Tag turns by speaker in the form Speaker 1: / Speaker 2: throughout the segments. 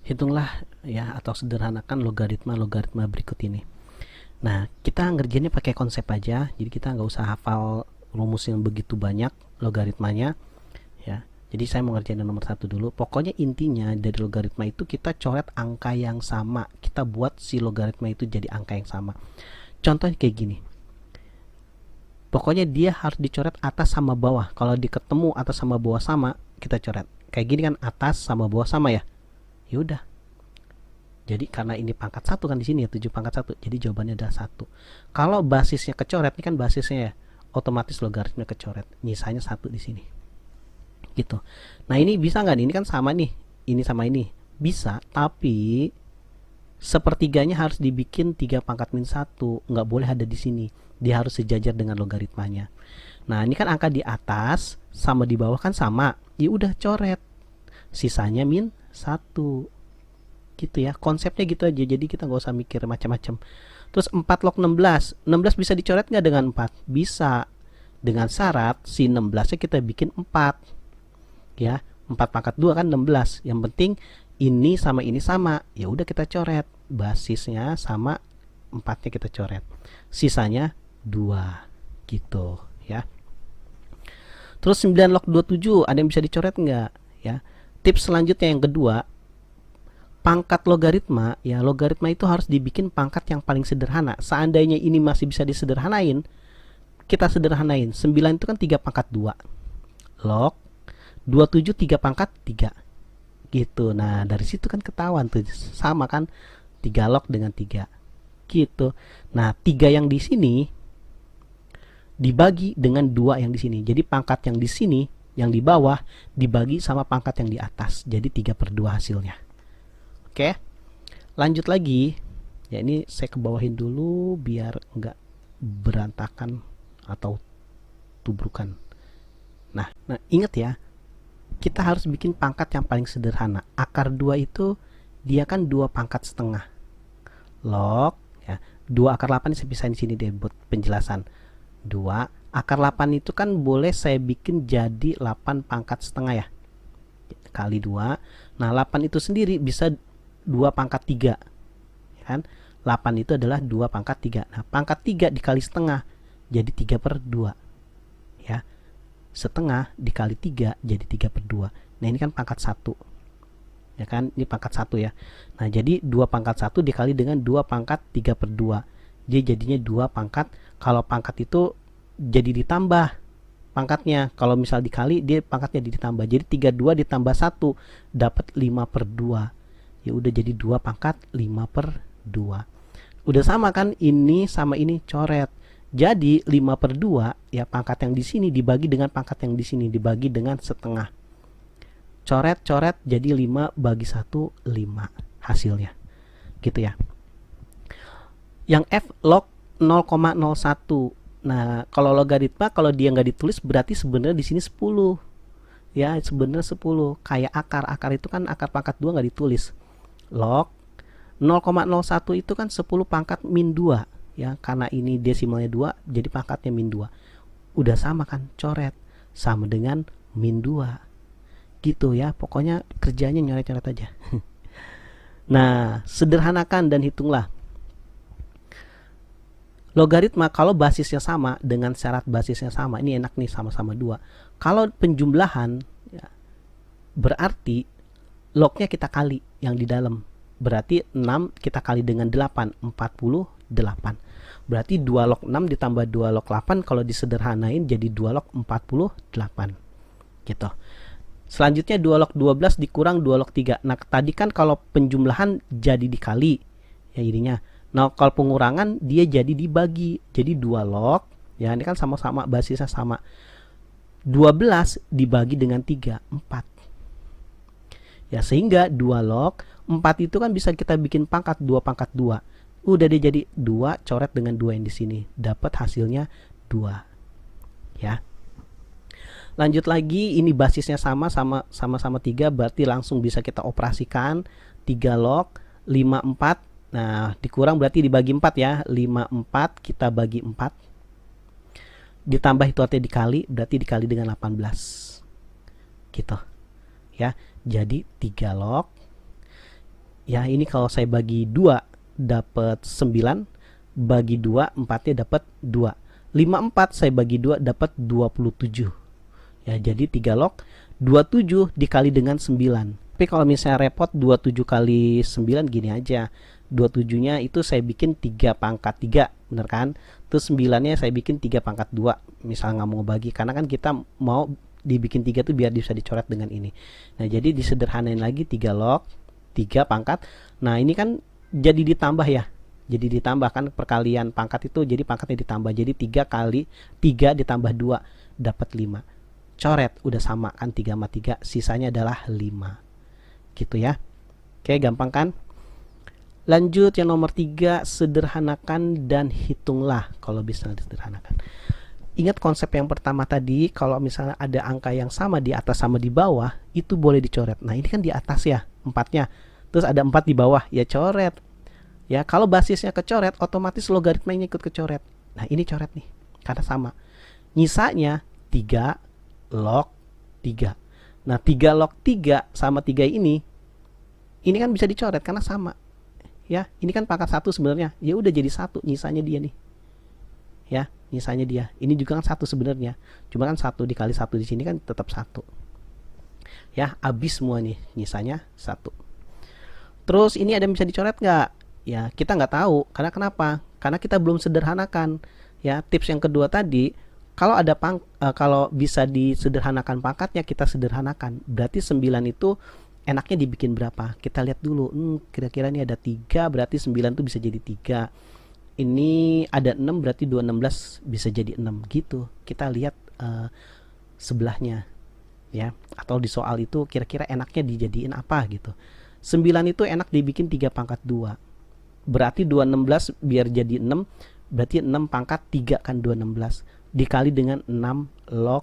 Speaker 1: Hitunglah ya atau sederhanakan logaritma berikut ini. Nah, kita ngerjainnya pakai konsep aja, jadi kita nggak usah hafal rumus yang begitu banyak logaritmanya ya. Jadi saya mau ngerjain yang nomor satu dulu. Pokoknya intinya dari logaritma itu kita coret angka yang sama, kita buat si logaritma itu jadi angka yang sama. Contohnya kayak gini, pokoknya dia harus dicoret atas sama bawah. Kalau diketemu atas sama bawah sama, kita coret kayak gini kan, atas sama bawah sama ya. Yaudah, jadi karena ini pangkat 1 kan di sini ya, 7 pangkat 1. Jadi jawabannya adalah 1. Kalau basisnya kecoret, ini kan basisnya ya, otomatis logaritmnya kecoret. Nyisanya 1 di sini. Gitu. Nah, ini bisa nggak nih? Ini kan sama nih. Ini sama ini. Bisa, tapi sepertiganya harus dibikin 3 pangkat min 1. Nggak boleh ada di sini. Dia harus sejajar dengan logaritmanya. Nah, ini kan angka di atas sama di bawah kan sama. Ya udah coret. Sisanya min 1. Gitu ya, konsepnya gitu aja. Jadi kita nggak usah mikir macam-macam. Terus 4 log 16 bisa dicoret nggak dengan 4? Bisa, dengan syarat si 16 nya kita bikin 4 ya. 4 pangkat 2 kan 16. Yang penting ini sama, ya udah kita coret, basisnya sama, 4 nya kita coret, sisanya 2 gitu ya. Terus 9 log 27 ada yang bisa dicoret nggak ya. Tips selanjutnya yang kedua, pangkat logaritma ya, logaritma itu harus dibikin pangkat yang paling sederhana. Seandainya ini masih bisa disederhanain, kita sederhanain. 9 itu kan 3 pangkat 2 log 27 3 pangkat 3 gitu. Nah, dari situ kan ketahuan tuh sama kan, 3 log dengan 3 gitu. Nah, 3 yang di sini dibagi dengan 2 yang di sini. Jadi pangkat yang di sini, yang di bawah, dibagi sama pangkat yang di atas. Jadi 3/2 hasilnya. Oke, lanjut lagi. Ya, ini saya kebawahin dulu biar nggak berantakan atau tubrukan. Nah, ingat ya, kita harus bikin pangkat yang paling sederhana. Akar 2 itu dia kan 2 pangkat setengah. Log ya, 2 akar 8 saya pisahin di sini deh buat penjelasan. 2 akar 8 itu kan boleh saya bikin jadi 8 pangkat setengah ya. Kali 2. Nah, 8 itu sendiri bisa 2 pangkat 3 kan. 8 itu adalah 2 pangkat 3. Nah, pangkat 3 dikali setengah jadi 3/2 ya. Setengah dikali 3 jadi 3/2. Nah, ini kan pangkat 1 ya kan, ini pangkat 1 ya. Nah, jadi 2 pangkat 1 dikali dengan 2 pangkat 3/2, dia jadinya 2 pangkat. Kalau pangkat itu jadi ditambah pangkatnya, kalau misal dikali dia pangkatnya ditambah, jadi 32 ditambah 1 dapat 5/2. Ya udah jadi 2 pangkat 5/2. Udah sama kan, ini sama ini coret. Jadi 5/2 ya, pangkat yang di sini dibagi dengan pangkat yang di sini dibagi dengan setengah. Coret jadi 5 bagi 1 5 hasilnya. Gitu ya. Yang F log 0,01. Nah, kalau logaritma kalau dia nggak ditulis berarti sebenarnya di sini 10. Ya, sebenarnya 10. Kayak akar itu kan akar pangkat 2 nggak ditulis. Log 0,01 itu kan 10 pangkat min 2 ya, karena ini desimalnya 2 jadi pangkatnya min 2. Udah sama kan, coret sama dengan min 2 gitu ya. Pokoknya kerjanya nyoret-nyoret aja. Nah, sederhanakan dan hitunglah. Logaritma kalau basisnya sama dengan syarat basisnya sama, ini enak nih, sama-sama 2. Kalau penjumlahan ya, berarti lognya kita kali yang di dalam. Berarti 6 kita kali dengan 8, 48. Berarti 2 log 6 ditambah 2 log 8 kalau disederhanain jadi 2 log 48. Gitu. Selanjutnya 2 log 12 dikurang 2 log 3. Nah, tadi kan kalau penjumlahan jadi dikali ya ininya. Nah, kalau pengurangan dia jadi dibagi. Jadi 2 log ya, ini kan sama-sama basisnya sama. 12 dibagi dengan 3, 4. Ya, sehingga 2 log 4 itu kan bisa kita bikin pangkat 2 pangkat 2. Udah dia jadi 2 coret dengan 2 yang di sini. Dapat hasilnya 2. Ya. Lanjut lagi, ini basisnya sama-sama 3 berarti langsung bisa kita operasikan. 3 log 54. Nah, dikurang berarti dibagi 4 ya. 54 kita bagi 4. Ditambah itu artinya dikali, berarti dikali dengan 18. Gitu. Ya. Jadi 3 log Ya, ini kalau saya bagi 2 dapat 9, bagi 2 4-nya dapat 2. 54 saya bagi 2 dapat 27. Ya, jadi 3 log 27 dikali dengan 9. Tapi kalau misalnya repot 27 kali 9 gini aja. 27-nya itu saya bikin 3 pangkat 3, bener kan? Terus 9-nya saya bikin 3 pangkat 2. Misal nggak mau bagi, karena kan kita mau dibikin 3 tuh biar bisa dicoret dengan ini. Nah, jadi disederhanain lagi 3 log 3 pangkat. Nah, ini kan jadi ditambah ya. Jadi ditambah kan perkalian pangkat itu, jadi pangkatnya ditambah. Jadi 3 kali 3 ditambah 2 dapat 5. Coret, udah sama kan 3 sama 3, sisanya adalah 5. Gitu ya. Oke, gampang kan? Lanjut yang nomor 3, sederhanakan dan hitunglah kalau bisa disederhanakan. Ingat konsep yang pertama tadi, kalau misalnya ada angka yang sama di atas sama di bawah, itu boleh dicoret. Nah, ini kan di atas ya, 4-nya. Terus ada 4 di bawah, ya coret. Ya, kalau basisnya kecoret, otomatis logaritmanya ikut kecoret. Nah, ini coret nih, karena sama. Nyisanya 3 log 3. Nah, 3 log 3 sama 3 ini kan bisa dicoret karena sama. Ya, ini kan pangkat 1 sebenarnya. Ya udah jadi 1, nyisanya dia nih. Ya, nyisanya dia. Ini juga kan 1 sebenarnya. Cuma kan 1 dikali 1 di sini kan tetap 1. Ya, habis semua nih, nyisanya 1. Terus ini ada yang bisa dicoret nggak? Ya, kita nggak tahu. Karena kenapa? Karena kita belum sederhanakan. Ya, tips yang kedua tadi, kalau ada kalau bisa disederhanakan pangkatnya, kita sederhanakan. Berarti 9 itu enaknya dibikin berapa? Kita lihat dulu. Kira-kira ini ada 3, berarti 9 itu bisa jadi 3. Ini ada 6, berarti 2 16 bisa jadi 6 gitu. Kita lihat sebelahnya. Ya, atau di soal itu kira-kira enaknya dijadiin apa gitu. 9 itu enak dibikin 3 pangkat 2. Berarti 2 16 biar jadi 6, berarti 6 pangkat 3 kan 2 16. Dikali dengan 6 log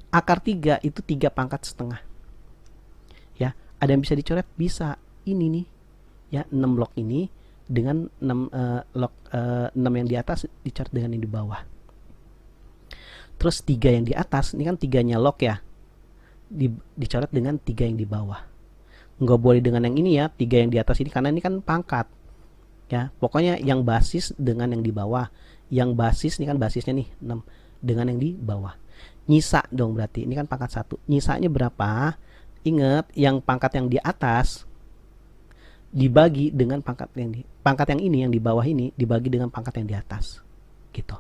Speaker 1: akar 3 itu 3 pangkat setengah. Ya, ada yang bisa dicoret? Bisa. Ini nih. Ya, 6 log ini dengan 6 log 6 yang di atas dicoret dengan yang di bawah. Terus 3 yang di atas, ini kan 3-nya log ya. Dicoret dengan 3 yang di bawah. Nggak boleh dengan yang ini ya, 3 yang di atas ini, karena ini kan pangkat. Ya, pokoknya yang basis dengan yang di bawah. Yang basis, ini kan basisnya nih 6, dengan yang di bawah. Nyisa dong berarti, ini kan pangkat 1. Nyisanya berapa? Ingat, yang pangkat yang di atas dibagi dengan pangkat yang ini yang di bawah ini dibagi dengan pangkat yang di atas. Gitu.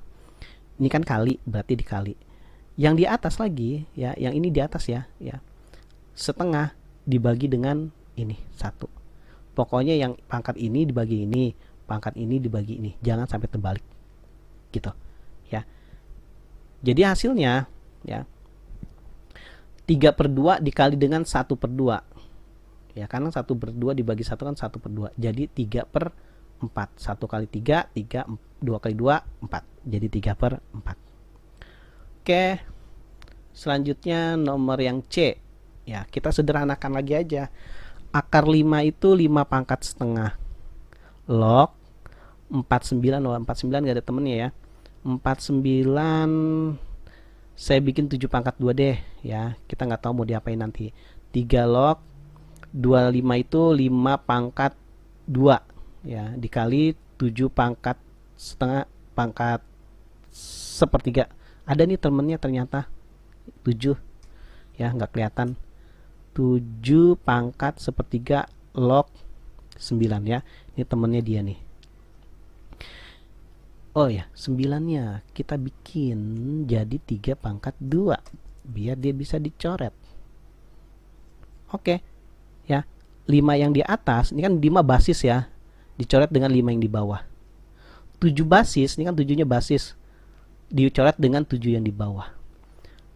Speaker 1: Ini kan kali, berarti dikali. Yang di atas lagi, ya, yang ini di atas ya, setengah dibagi dengan ini 1. Pokoknya yang pangkat ini dibagi ini, pangkat ini dibagi ini, jangan sampai terbalik. Gitu. Ya. Jadi hasilnya ya 3/2 dikali dengan 1/2. Ya, karena 1/2 dibagi 1 kan 1/2. Jadi 3/4. 1 kali 3, 3, 2 kali 2, 4. Jadi 3/4. Oke. Selanjutnya nomor yang C. Ya, kita sederhanakan lagi aja. Akar 5 itu 5 pangkat setengah. Log 49, 49 gak ada temennya ya. 49 saya bikin 7 pangkat 2 deh ya. Kita nggak tahu mau diapain nanti. 3 log 25 itu 5 pangkat 2 ya, dikali 7 pangkat setengah pangkat sepertiga. Ada nih temennya ternyata 7 ya, nggak kelihatan. 7 pangkat sepertiga log 9 ya. Ini temennya dia nih. Oh ya, 9-nya kita bikin jadi 3 pangkat 2 biar dia bisa dicoret. Oke. Ya. 5 yang di atas, ini kan 5 basis ya. Dicoret dengan 5 yang di bawah. 7 basis, ini kan 7-nya basis. Dicoret dengan 7 yang di bawah.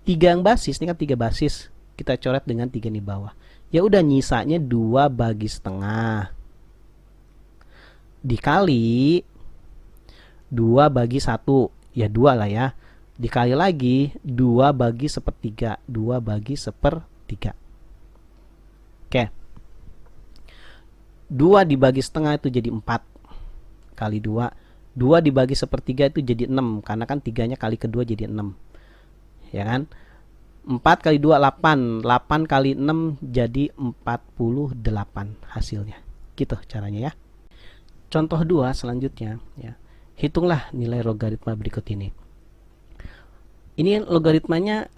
Speaker 1: 3 yang basis, ini kan 3 basis. Kita coret dengan 3 di bawah. Ya udah, nyisanya 2 bagi setengah dikali 2 bagi 1. Ya 2 lah ya. Dikali lagi 2 bagi sepertiga. 2 bagi sepertiga. Oke. 2 dibagi setengah itu jadi 4 kali 2. 2 dibagi sepertiga itu jadi 6, karena kan 3-nya kali kedua jadi 6. Ya kan? 4 kali 2 8. 8 kali 6 jadi 48 hasilnya. Gitu caranya ya. Contoh 2 selanjutnya ya. Hitunglah nilai logaritma berikut ini. Ini logaritmanya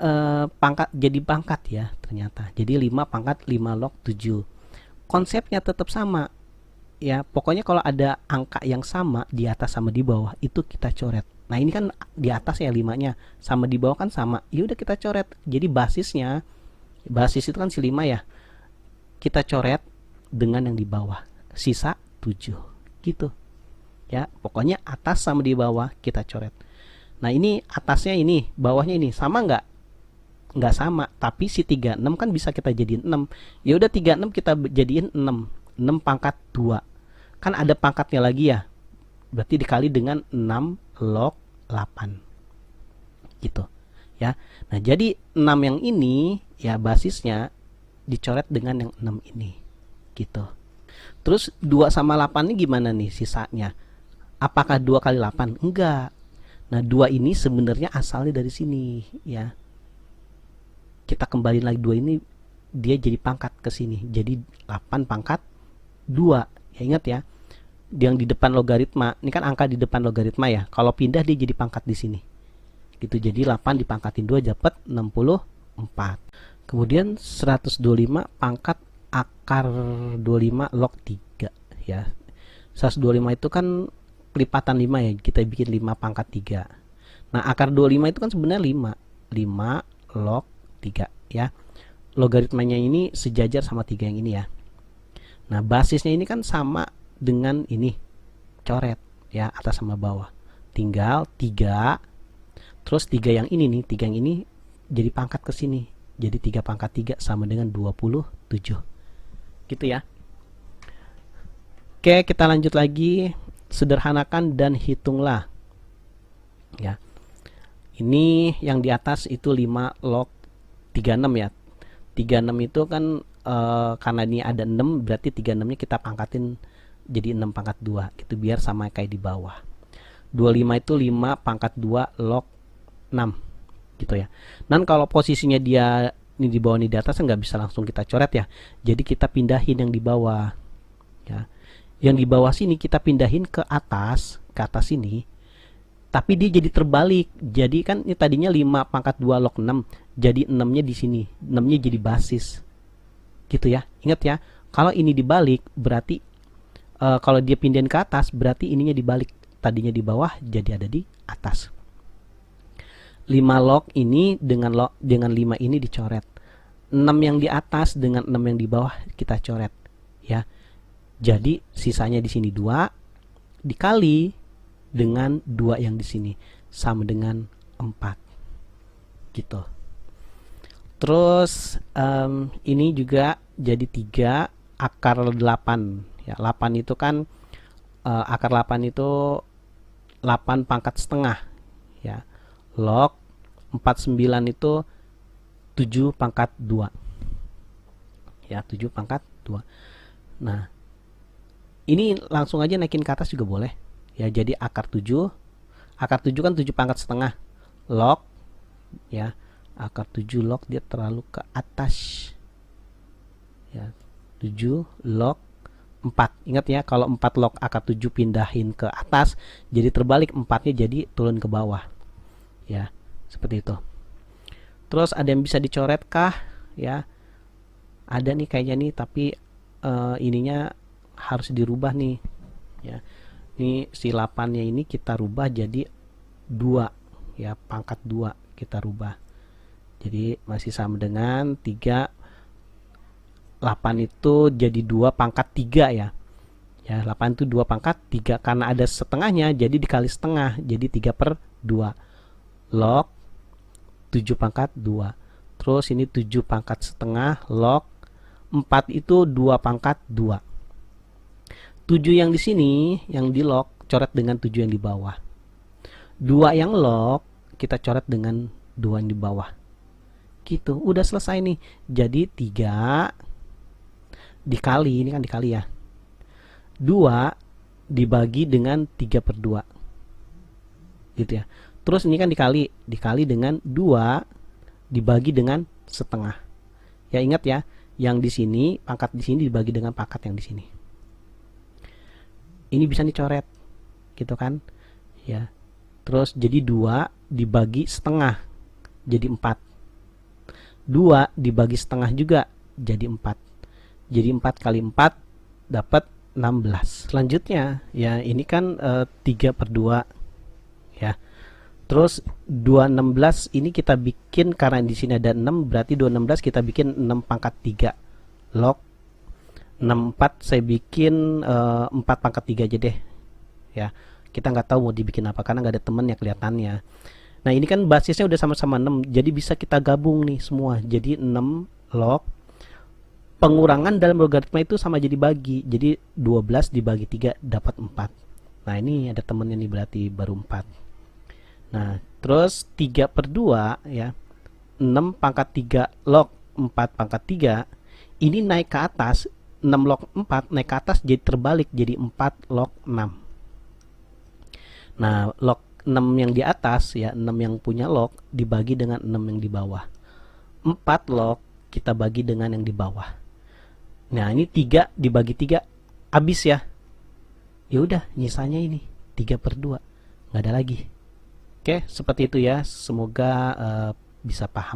Speaker 1: pangkat jadi pangkat ya ternyata. Jadi 5 pangkat 5 log 7. Konsepnya tetap sama. Ya, pokoknya kalau ada angka yang sama di atas sama di bawah itu kita coret. Nah, ini kan di atas ya 5-nya, sama di bawah kan sama. Ya udah kita coret. Jadi basis itu kan si 5 ya. Kita coret dengan yang di bawah. Sisa 7. Gitu. Ya, pokoknya atas sama di bawah kita coret. Nah, ini atasnya ini, bawahnya ini sama nggak? Nggak sama, tapi si 36 kan bisa kita jadiin 6. Ya udah 36 kita jadiin 6. 6 pangkat 2. Kan ada pangkatnya lagi ya. Berarti dikali dengan 6 log 8. Gitu. Ya. Nah, jadi 6 yang ini ya basisnya dicoret dengan yang 6 ini. Gitu. Terus 2 sama 8 ini gimana nih sisanya? Apakah 2 kali 8? Enggak. Nah, 2 ini sebenarnya asalnya dari sini ya. Kita kembaliin lagi 2 ini, dia jadi pangkat ke sini. Jadi 8 pangkat 2. Ya ingat ya. Yang di depan logaritma, ini kan angka di depan logaritma ya. Kalau pindah dia jadi pangkat di sini. Gitu. Jadi 8 dipangkatin 2 dapat 64. Kemudian 125 pangkat akar 25 log 3 ya. 125 itu kan pelipatan 5 ya. Kita bikin 5 pangkat 3. Nah, akar 25 itu kan sebenarnya 5. 5 log 3 ya. Logaritmanya ini sejajar sama 3 yang ini ya. Nah, basisnya ini kan sama dengan ini. Coret ya, atas sama bawah. Tinggal 3. Terus 3 yang ini nih, 3 yang ini jadi pangkat ke sini. Jadi 3 pangkat 3 sama dengan 27. Gitu ya. Oke, kita lanjut lagi. Sederhanakan dan hitunglah. Ya. Ini yang di atas itu 5 log 36 ya. 36 itu kan karena ini ada 6, berarti 36-nya kita pangkatin jadi 6 pangkat 2 gitu, biar sama kayak di bawah. 25 itu 5 pangkat 2 log 6 gitu ya. Dan kalau posisinya dia ini di bawah ini di atas nggak bisa langsung kita coret ya. Jadi kita pindahin yang di bawah ya. Yang di bawah sini kita pindahin ke atas sini. Tapi dia jadi terbalik. Jadi kan ini tadinya 5 pangkat 2 log 6. Jadi 6-nya di sini. 6-nya jadi basis. Gitu ya. Ingat ya. Kalau ini dibalik berarti kalau dia pindahin ke atas berarti ininya dibalik. Tadinya di bawah jadi ada di atas. 5 log ini dengan 5 ini dicoret. 6 yang di atas dengan 6 yang di bawah kita coret. Ya. Jadi sisanya di sini 2 dikali dengan 2 yang di sini sama dengan 4 gitu. Terus ini juga jadi 3 akar 8 ya. 8 itu kan akar 8 itu 8 pangkat setengah ya. Log 49 itu 7 pangkat 2 ya, 7 pangkat 2. Nah, ini langsung aja naikin ke atas juga boleh ya. Jadi akar 7 kan 7 pangkat setengah log ya, akar 7 log dia terlalu ke atas ya, 7 log 4. Ingat ya, kalau 4 log akar 7 pindahin ke atas jadi terbalik, 4-nya jadi turun ke bawah ya, seperti itu. Terus ada yang bisa dicoret kah ya? Ada nih kayaknya nih, tapi ininya harus dirubah nih ya. Ini si 8-nya ini kita rubah jadi 2 ya, pangkat 2 kita rubah. Jadi masih sama dengan 3. 8 itu jadi 2 pangkat 3 ya. Ya, 8 itu 2 pangkat 3 karena ada setengahnya jadi dikali setengah jadi 3/2 log 7 pangkat 2. Terus ini 7 pangkat setengah log 4 itu 2 pangkat 2. 7 yang di sini yang di log coret dengan 7 yang di bawah. 2 yang log kita coret dengan 2 yang di bawah. Gitu, udah selesai nih. Jadi 3 dikali, ini kan dikali ya, 2 dibagi dengan 3/2 gitu ya. Terus ini kan dikali dengan 2 dibagi dengan setengah. Ya ingat ya, yang di sini pangkat di sini dibagi dengan pangkat yang di sini. ini bisa dicoret gitu kan ya. Terus jadi 2 dibagi setengah jadi 4, 2 dibagi setengah juga jadi 4, jadi 4 kali 4 dapat 16. Selanjutnya ya ini kan 3/2 ya. Terus 2/16 ini kita bikin, karena di sini ada 6 berarti 2/16 kita bikin 6 pangkat 3 log 64, saya bikin 4 pangkat 3 aja deh ya. Kita nggak tahu mau dibikin apa karena nggak ada temen ya kelihatannya. Nah ini kan basisnya udah sama-sama 6, jadi bisa kita gabung nih semua jadi 6 log pengurangan dalam logaritma itu sama jadi bagi, jadi 12 dibagi 3 dapat 4. Nah ini ada temennya nih berarti baru 4. Nah terus 3/2 ya, 6 pangkat 3 log 4 pangkat 3 ini naik ke atas, 6 log 4 naik ke atas jadi terbalik jadi 4 log 6. Nah log 6 yang di atas ya, 6 yang punya log dibagi dengan 6 yang di bawah, 4 log kita bagi dengan yang di bawah. Nah ini 3 dibagi 3 habis ya. Ya udah nyisanya ini 3/2, nggak ada lagi. Oke seperti itu ya, semoga bisa paham.